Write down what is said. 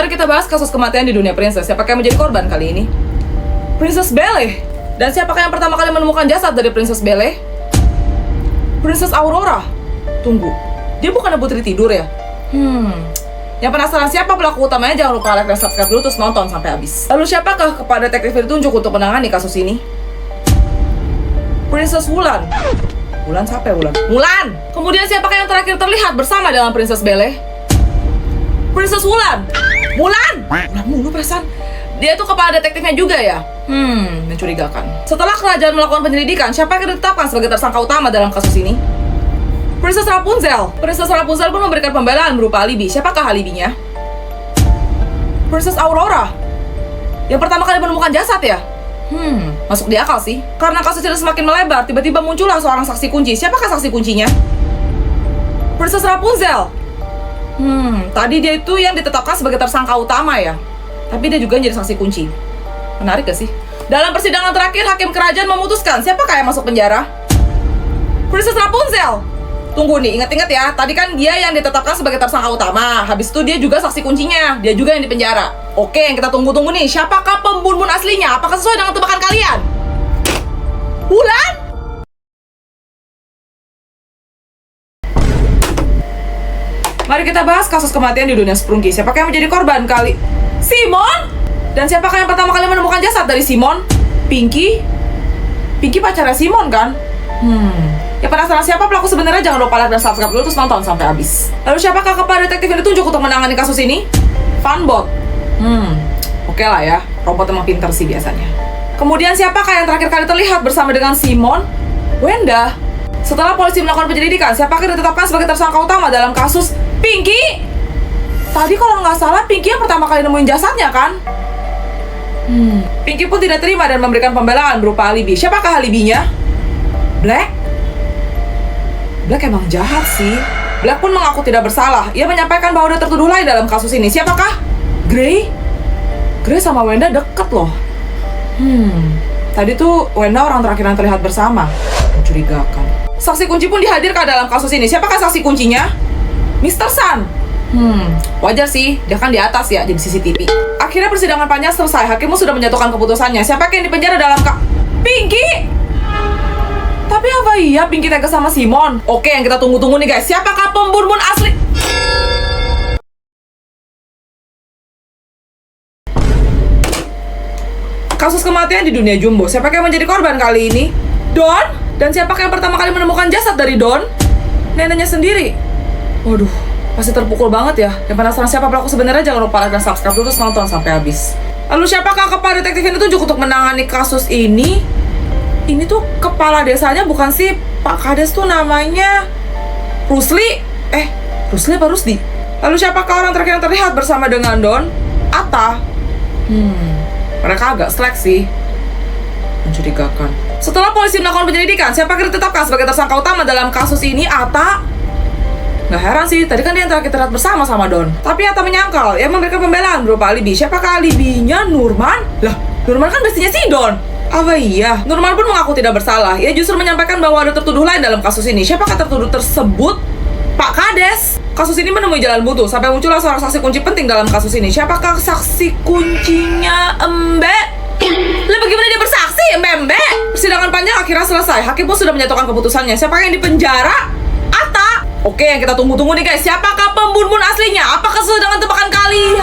mari kita bahas kasus kematian di dunia princess. Siapakah yang menjadi korban kali ini? Princess Belle. Dan siapakah yang pertama kali menemukan jasad dari Princess Belle? Princess Aurora. Tunggu, dia bukannya putri tidur ya? Yang penasaran siapa pelaku utamanya, jangan lupa like dan subscribe dulu terus nonton sampai habis. Lalu siapakah kepala detektif yang ditunjuk untuk menangani kasus ini? Princess Wulan. Wulan siapa ya Wulan? Mulan! Kemudian siapakah yang terakhir terlihat bersama dengan Princess Belle? Princess Wulan! Mulan! Mulan mulu perasaan. Dia tuh kepala detektifnya juga ya? Mencurigakan. Setelah kerajaan melakukan penyelidikan, siapa yang ditetapkan sebagai tersangka utama dalam kasus ini? Princess Rapunzel. Princess Rapunzel pun memberikan pembelaan berupa alibi. Siapakah alibinya? Princess Aurora. Yang pertama kali menemukan jasad ya? Masuk di akal sih. Karena kasus ini semakin melebar, tiba-tiba muncullah seorang saksi kunci. Siapakah saksi kuncinya? Princess Rapunzel. Tadi dia itu yang ditetapkan sebagai tersangka utama ya. Tapi dia juga jadi saksi kunci. Menarik gak sih? Dalam persidangan terakhir, hakim kerajaan memutuskan siapakah yang masuk penjara? Princess Rapunzel. Tunggu nih, ingat-ingat ya. Tadi kan dia yang ditetapkan sebagai tersangka utama. Habis itu dia juga saksi kuncinya. Dia juga yang dipenjara. Oke, yang kita tunggu-tunggu nih. Siapakah pembunuh aslinya? Apakah sesuai dengan tebakan kalian? Wulan? Mari kita bahas kasus kematian di dunia Sprungki. Siapakah yang menjadi korban kali? Simon? Dan siapakah yang pertama kali menemukan jasad dari Simon? Pinky? Pinky pacarnya Simon kan? Ya penasaran siapa pelaku sebenarnya? Jangan lupa like dan subscribe dulu terus nonton sampai habis. Lalu siapakah kepala detektif yang ditunjuk untuk menangani kasus ini? Funbot. Oke lah ya, robot emang pinter sih biasanya. Kemudian siapakah yang terakhir kali terlihat bersama dengan Simon? Wenda. Setelah polisi melakukan penyelidikan, siapakah yang ditetapkan sebagai tersangka utama dalam kasus Pinky? Tadi kalau nggak salah Pinky yang pertama kali nemuin jasadnya kan? Pinky pun tidak terima dan memberikan pembelaan berupa alibi. Siapakah alibinya? Black? Black emang jahat sih. Black pun mengaku tidak bersalah. Ia menyampaikan bahwa ada tertuduh lain dalam kasus ini. Siapakah? Grey? Grey sama Wenda deket loh. Tadi tuh Wenda orang terakhir yang terlihat bersama. Mencurigakan. Saksi kunci pun dihadirkan dalam kasus ini. Siapakah saksi kuncinya? Mr. Sun. Wajar sih, dia kan di atas ya, jadi CCTV. Akhirnya persidangan panjang selesai. Hakim sudah menjatuhkan keputusannya. Siapa yang dipenjara dalam Pinky? Tapi apa iya Pinky tega sama Simon? Oke, yang kita tunggu-tunggu nih guys. Siapakah pembunuh asli? Kasus kematian di dunia Jumbo. Siapakah yang menjadi korban kali ini? Don? Dan siapakah yang pertama kali menemukan jasad dari Don? Neneknya sendiri. Waduh, pasti terpukul banget ya. Yang penasaran siapa pelaku sebenarnya? Jangan lupa like dan subscribe dulu terus nonton sampai habis. Lalu siapakah kepala detektif yang ditunjuk untuk menangani kasus ini? Ini tuh kepala desanya bukan sih Pak Kades tuh namanya Rusli? Rusli apa Rusdi? Lalu siapakah orang terakhir yang terlihat bersama dengan Don? Atta? Mereka agak slack sih. Mencurigakan. Setelah polisi melakukan penyelidikan, siapa yang ditetapkan sebagai tersangka utama dalam kasus ini? Atta? Nggak heran sih, tadi kan dia yang terakhir terlihat bersama sama Don. Tapi Atta menyangkal, ia memberikan pembelaan berupa alibi. Siapakah alibinya? Nurman? Lah, Nurman kan bestinya si Don. Apa iya? Nurman pun mengaku tidak bersalah. Ia justru menyampaikan bahwa ada tertuduh lain dalam kasus ini. Siapakah tertuduh tersebut? Pak Kades. Kasus ini menemui jalan buntu sampai muncullah seorang saksi kunci penting dalam kasus ini. Siapakah saksi kuncinya? Mbak? Lah bagaimana dia bersaksi, Mbak? Persidangan panjang akhirnya selesai. Hakim pun sudah menyatakan keputusannya. Siapakah yang dipenjara? Atta. Oke, yang kita tunggu-tunggu nih guys. Siapakah pembunuh aslinya? Apakah sesuai dengan tebakan kalian?